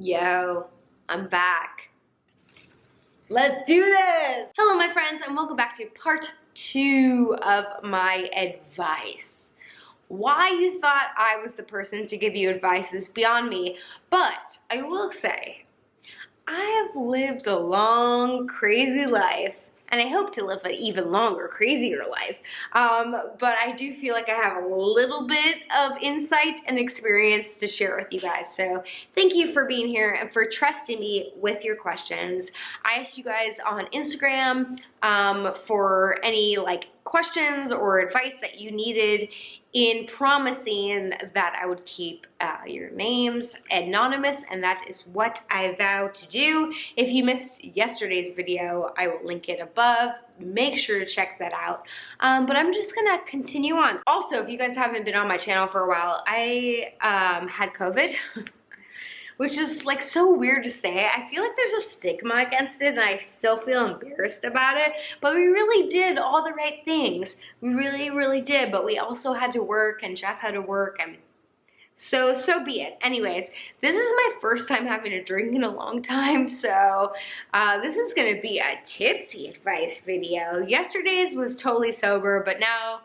Yo, I'm back. Let's do this! Hello my friends and welcome back to part 2 of my advice. Why you thought I was the person to give you advice is beyond me, but I will say, I have lived a long, crazy life, and I hope to live an even longer, crazier life. But I do feel like I have a little bit of insight and experience to share with you guys. So thank you for being here and for trusting me with your questions. I asked you guys on Instagram for any questions or advice that you needed in promising that I would keep your names anonymous, and that is what I vow to do. If you missed yesterday's video, I will link it above. Make sure to check that out. But I'm just gonna continue on. Also, if you guys haven't been on my channel for a while, I had COVID. Which is so weird to say. I feel like there's a stigma against it and I still feel embarrassed about it. But we really did all the right things. We really, really did. But we also had to work and Jeff had to work and so be it. Anyways, this is my first time having a drink in a long time. So this is gonna be a tipsy advice video. Yesterday's was totally sober, but now,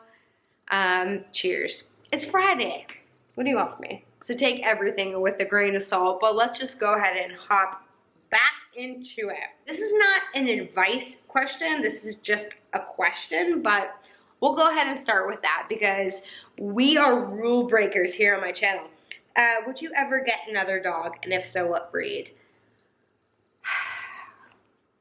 cheers. It's Friday. What do you want from me? So take everything with a grain of salt, but let's just go ahead and hop back into it. This is not an advice question, this is just a question, but we'll go ahead and start with that because we are rule breakers here on my channel. Would you ever get another dog, and if so, what breed?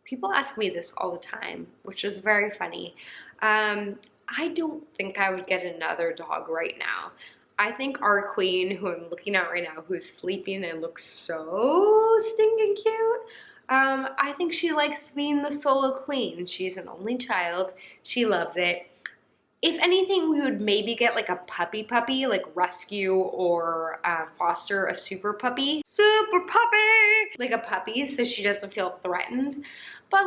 People ask me this all the time, which is very funny. I don't think I would get another dog right now. I think our queen, who I'm looking at right now, who's sleeping and looks so stinking cute, I think she likes being the solo queen. She's an only child. She loves it. If anything, we would maybe get like a puppy, like rescue or foster a super puppy. Like a puppy, so she doesn't feel threatened. But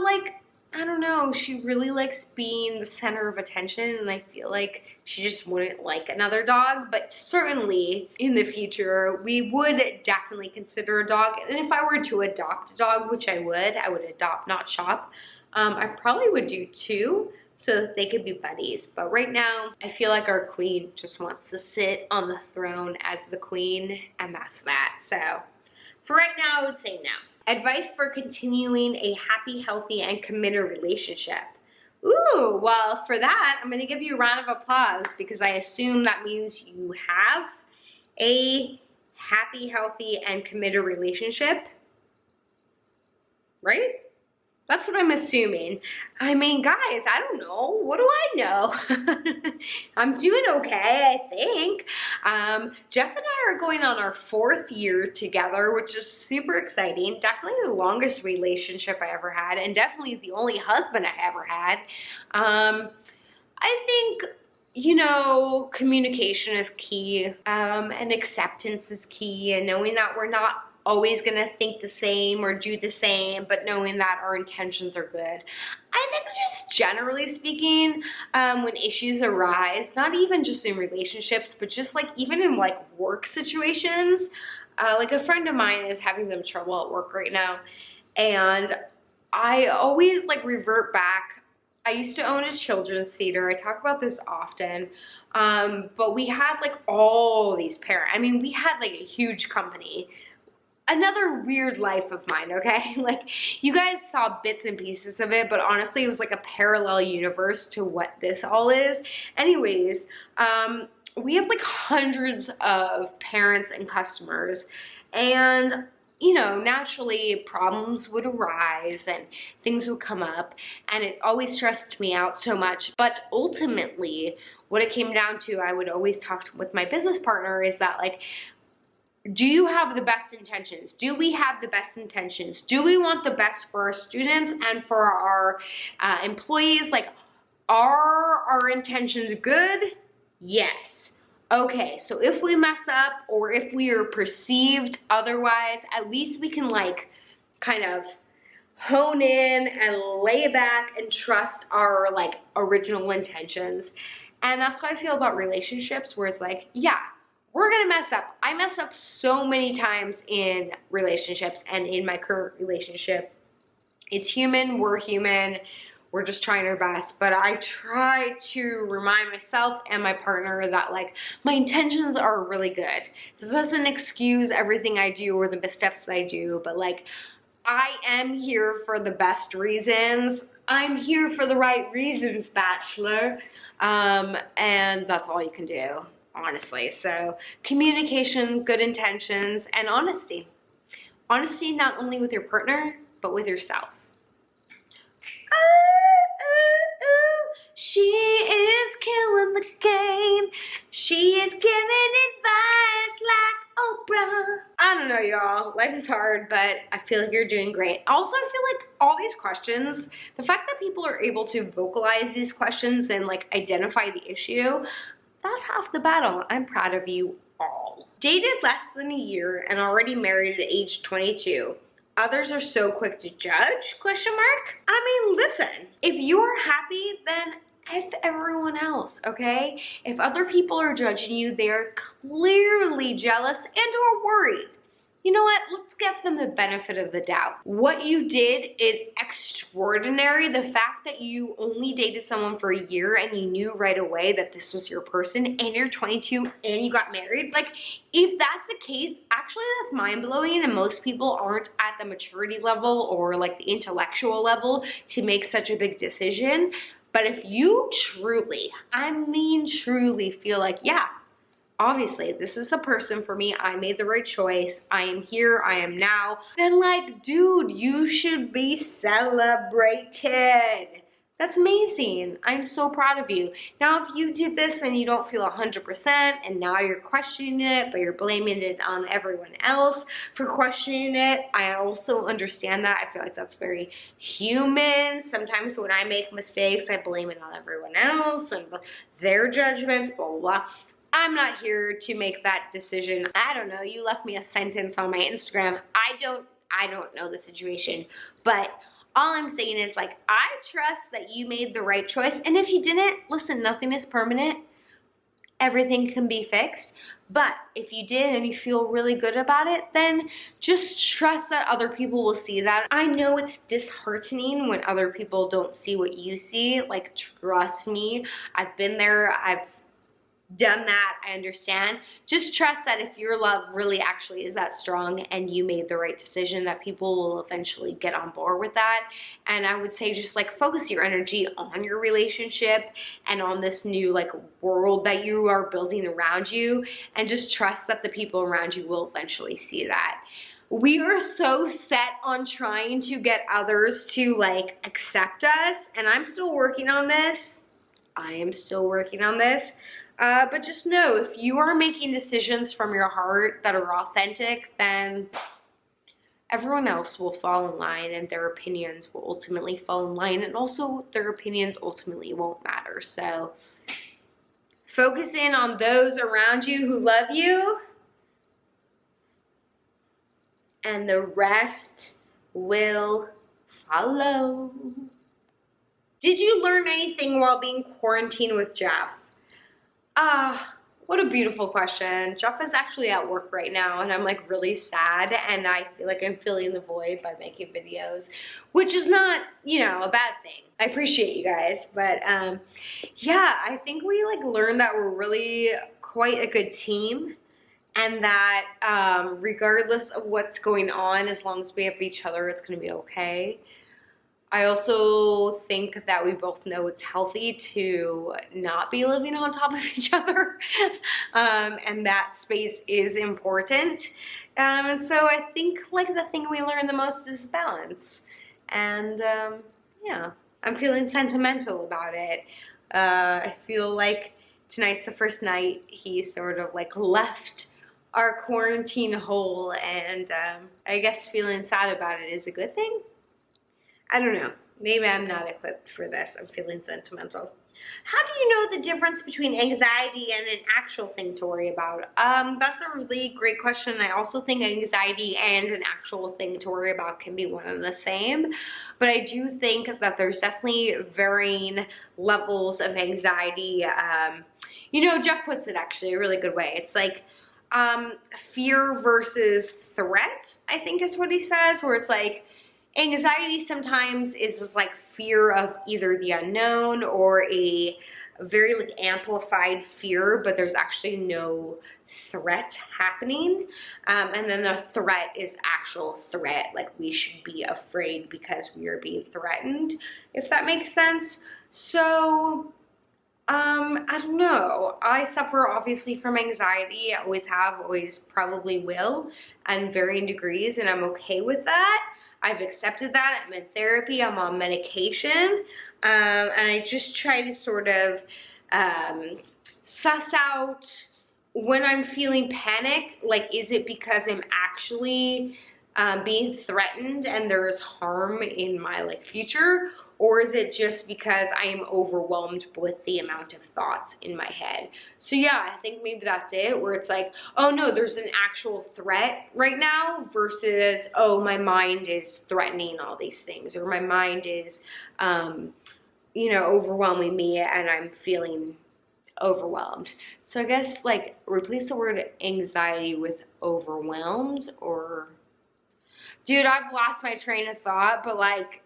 I don't know, she really likes being the center of attention and I feel like she just wouldn't like another dog. But certainly in the future, we would definitely consider a dog. And if I were to adopt a dog, which I would adopt, not shop. I probably would do 2 so that they could be buddies. But right now, I feel like our queen just wants to sit on the throne as the queen, and that's that. So for right now, I would say no. Advice for continuing a happy, healthy, and committed relationship. Ooh, well, for that, I'm gonna give you a round of applause because I assume that means you have a happy, healthy, and committed relationship, right? That's what I'm assuming. I mean, guys, I don't know. What do I know? I'm doing okay, I think. Jeff and I are going on our 4th year together, which is super exciting. Definitely the longest relationship I ever had, and definitely the only husband I ever had. I think, you know, communication is key, and acceptance is key, and knowing that we're not always gonna think the same or do the same, but knowing that our intentions are good. I think just generally speaking, when issues arise, not even just in relationships, but just even in work situations, a friend of mine is having some trouble at work right now, and I always revert back. I used to own a children's theater. I talk about this often. But we had all these parents. I mean, we had a huge company. Another weird life of mine, okay? You guys saw bits and pieces of it, but honestly, it was a parallel universe to what this all is. Anyways, we have hundreds of parents and customers, and you know, naturally problems would arise and things would come up, and it always stressed me out so much. But ultimately, what it came down to, I would always talk with my business partner, is that do you have the best intentions? Do we have the best intentions? Do we want the best for our students and for our employees? Are our intentions good? Yes. Okay, so if we mess up or if we are perceived otherwise, at least we can kind of hone in and lay back and trust our original intentions. And that's how I feel about relationships, where it's yeah, we're gonna mess up. I mess up so many times in relationships and in my current relationship. It's human, we're human, we're just trying our best. But I try to remind myself and my partner that like my intentions are really good. This doesn't excuse everything I do or the missteps I do, but like I am here for the best reasons. I'm here for the right reasons, Bachelor. And that's all you can do, honestly. So communication, good intentions, and honesty. Honesty not only with your partner, but with yourself. She is killing the game. She is giving advice like Oprah. I don't know, y'all. Life is hard, but I feel like you're doing great. Also, I feel like all these questions, the fact that people are able to vocalize these questions and like identify the issue, that's half the battle. I'm proud of you all. Dated less than a year and already married at age 22. Others are so quick to judge, question mark? I mean, listen, if you're happy, then F everyone else, okay? If other people are judging you, they're clearly jealous and or worried. You know what? Let's give them the benefit of the doubt. What you did is extraordinary. The fact that you only dated someone for a year and you knew right away that this was your person and you're 22 and you got married. Like, if that's the case, actually that's mind-blowing, and most people aren't at the maturity level or like the intellectual level to make such a big decision. But if you truly, I mean truly feel like, yeah, obviously, this is the person for me. I made the right choice. I am here. I am now. Then like, dude, you should be celebrated. That's amazing. I'm so proud of you. Now, if you did this and you don't feel 100% and now you're questioning it, but you're blaming it on everyone else for questioning it, I also understand that. I feel like that's very human. Sometimes when I make mistakes, I blame it on everyone else and their judgments, blah, blah, blah. I'm not here to make that decision. I don't know. You left me a sentence on my Instagram. I don't know the situation, but all I'm saying is like, I trust that you made the right choice. And if you didn't, listen, nothing is permanent. Everything can be fixed. But if you did and you feel really good about it, then just trust that other people will see that. I know it's disheartening when other people don't see what you see. Like, trust me, I've been there. I've done that. I understand. Just trust that if your love really actually is that strong and you made the right decision, that people will eventually get on board with that. And I would say just like focus your energy on your relationship and on this new like world that you are building around you, and just trust that the people around you will eventually see that. We are so set on trying to get others to like accept us, and I'm still working on this. I am still working on this. But just know, if you are making decisions from your heart that are authentic, then everyone else will fall in line and their opinions will ultimately fall in line, and also their opinions ultimately won't matter. So focus in on those around you who love you, and the rest will follow. Did you learn anything while being quarantined with Jeff? What a beautiful question. Jeff is actually at work right now, and I'm like really sad, and I feel like I'm filling the void by making videos, which is not, you know, a bad thing. I appreciate you guys, but yeah, I think we like learned that we're really quite a good team, and that regardless of what's going on, as long as we have each other, it's gonna be okay. I also think that we both know it's healthy to not be living on top of each other, and that space is important. And so I think like the thing we learned the most is balance. And yeah, I'm feeling sentimental about it. I feel like tonight's the first night he sort of like left our quarantine hole, and I guess feeling sad about it is a good thing. I don't know. Maybe I'm not equipped for this. I'm feeling sentimental. How do you know the difference between anxiety and an actual thing to worry about? That's a really great question. I also think anxiety and an actual thing to worry about can be one and the same. But I do think that there's definitely varying levels of anxiety. You know, Jeff puts it actually a really good way. It's like, fear versus threat, I think is what he says, where it's like anxiety sometimes is just like fear of either the unknown or a very like amplified fear, but there's actually no threat happening. And then the threat is actual threat, like we should be afraid because we are being threatened, if that makes sense. So I don't know. I suffer obviously from anxiety. I always have, always probably will, and varying degrees, and I'm okay with that. I've accepted that. I'm in therapy. I'm on medication. And I just try to sort of suss out when I'm feeling panic, like, is it because I'm actually being threatened and there is harm in my like future? Or is it just because I am overwhelmed with the amount of thoughts in my head? So yeah, I think maybe that's it, where it's like, oh no, there's an actual threat right now versus, oh, my mind is threatening all these things, or my mind is, you know, overwhelming me and I'm feeling overwhelmed. So I guess like replace the word anxiety with overwhelmed, or, dude, I've lost my train of thought, but like,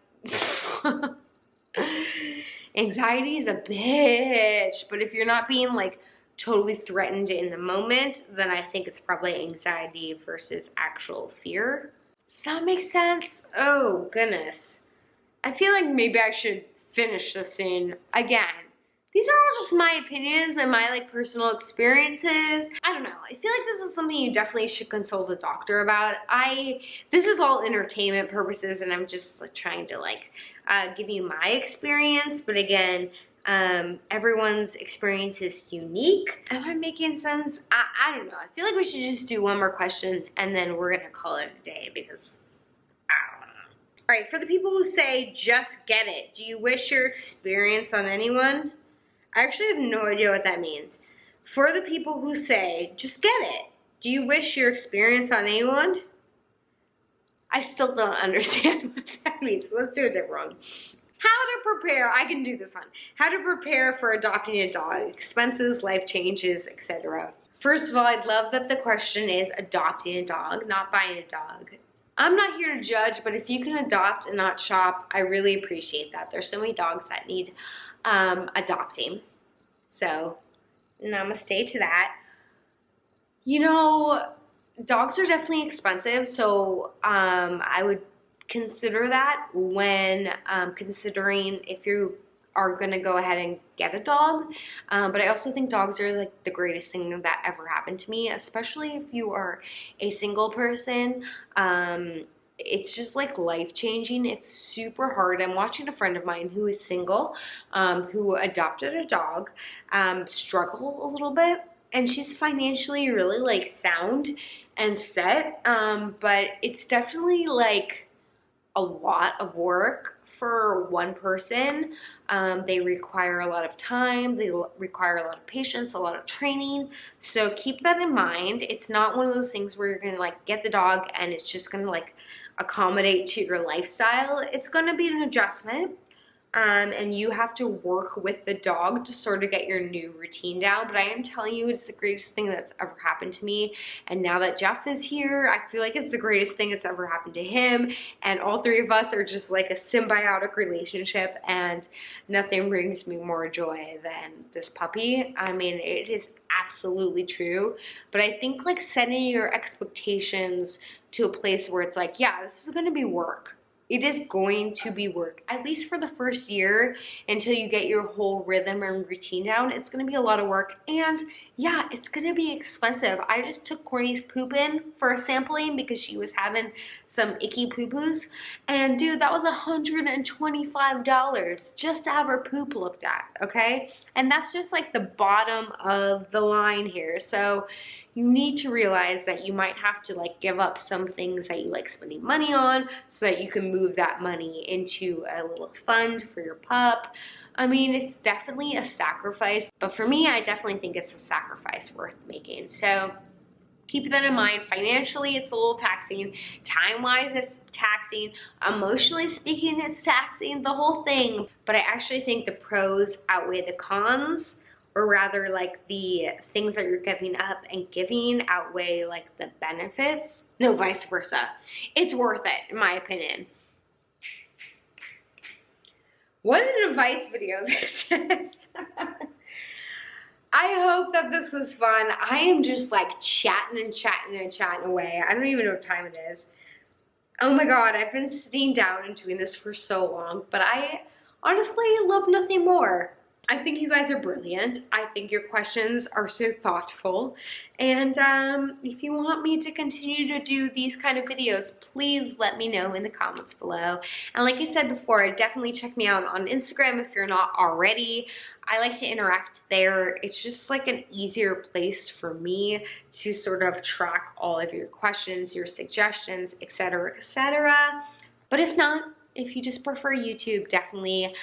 anxiety is a bitch. But if you're not being like totally threatened in the moment, then I think it's probably anxiety versus actual fear. Does that make sense? Oh goodness, I feel like maybe I should finish this soon. Again, these are all just my opinions and my like personal experiences. I don't know. I feel like this is something you definitely should consult a doctor about. This is all entertainment purposes, and I'm just like trying to like give you my experience. But again, everyone's experience is unique. Am I making sense? I don't know. I feel like we should just do one more question and then we're gonna call it a day, because I don't know. All right, for the people who say just get it, do you wish your experience on anyone? I actually have no idea what that means. For the people who say, just get it, do you wish your experience on anyone? I still don't understand what that means. Let's do a different one. How to prepare, I can do this one. How to prepare for adopting a dog, expenses, life changes, etc. First of all, I love that the question is adopting a dog, not buying a dog. I'm not here to judge, but if you can adopt and not shop, I really appreciate that. There's so many dogs that need adopting. So namaste to that. You know, dogs are definitely expensive, so I would consider that when considering if you are gonna go ahead and get a dog. But I also think dogs are like the greatest thing that ever happened to me, especially if you are a single person. It's just like life-changing. It's super hard. I'm watching a friend of mine who is single, who adopted a dog, struggle a little bit, and she's financially really like sound and set, but it's definitely like a lot of work for one person. They require a lot of time, they require a lot of patience, a lot of training. So keep that in mind. It's not one of those things where you're gonna like get the dog and it's just gonna like accommodate to your lifestyle. It's gonna be an adjustment. And you have to work with the dog to sort of get your new routine down. But I am telling you, it's the greatest thing that's ever happened to me. And now that Jeff is here, I feel like it's the greatest thing that's ever happened to him. And all three of us are just like a symbiotic relationship, and nothing brings me more joy than this puppy. I mean, it is absolutely true. But I think like setting your expectations to a place where it's like, yeah, this is gonna be work. It is going to be work, at least for the first year, until you get your whole rhythm and routine down. It's gonna be a lot of work, and yeah, it's gonna be expensive. I just took Courtney's poop in for a sampling because she was having some icky poo-poos, and dude, that was $125 just to have her poop looked at, okay? And that's just like the bottom of the line here. So you need to realize that you might have to like give up some things that you like spending money on so that you can move that money into a little fund for your pup. I mean, it's definitely a sacrifice, but for me, I definitely think it's a sacrifice worth making. So keep that in mind. Financially, it's a little taxing. Time-wise, it's taxing. Emotionally speaking, it's taxing, the whole thing. But I actually think the pros outweigh the cons or rather like the things that you're giving up and giving outweigh like the benefits. No, vice versa. It's worth it, in my opinion. What an advice video this is. I hope that this was fun. I am just like chatting and chatting and chatting away. I don't even know what time it is. Oh my God, I've been sitting down and doing this for so long, but I honestly love nothing more. I think you guys are brilliant. I think your questions are so thoughtful. And if you want me to continue to do these kind of videos, please let me know in the comments below. And like I said before, definitely check me out on Instagram if you're not already. I like to interact there. It's just like an easier place for me to sort of track all of your questions, your suggestions, etc., etc. But if not, if you just prefer YouTube, definitely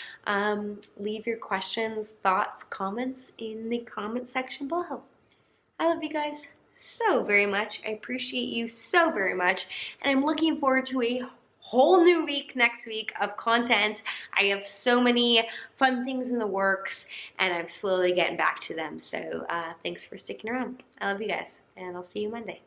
leave your questions, thoughts, comments in the comment section below. I love you guys so very much. I appreciate you so very much. And I'm looking forward to a whole new week next week of content. I have so many fun things in the works and I'm slowly getting back to them. So thanks for sticking around. I love you guys and I'll see you Monday.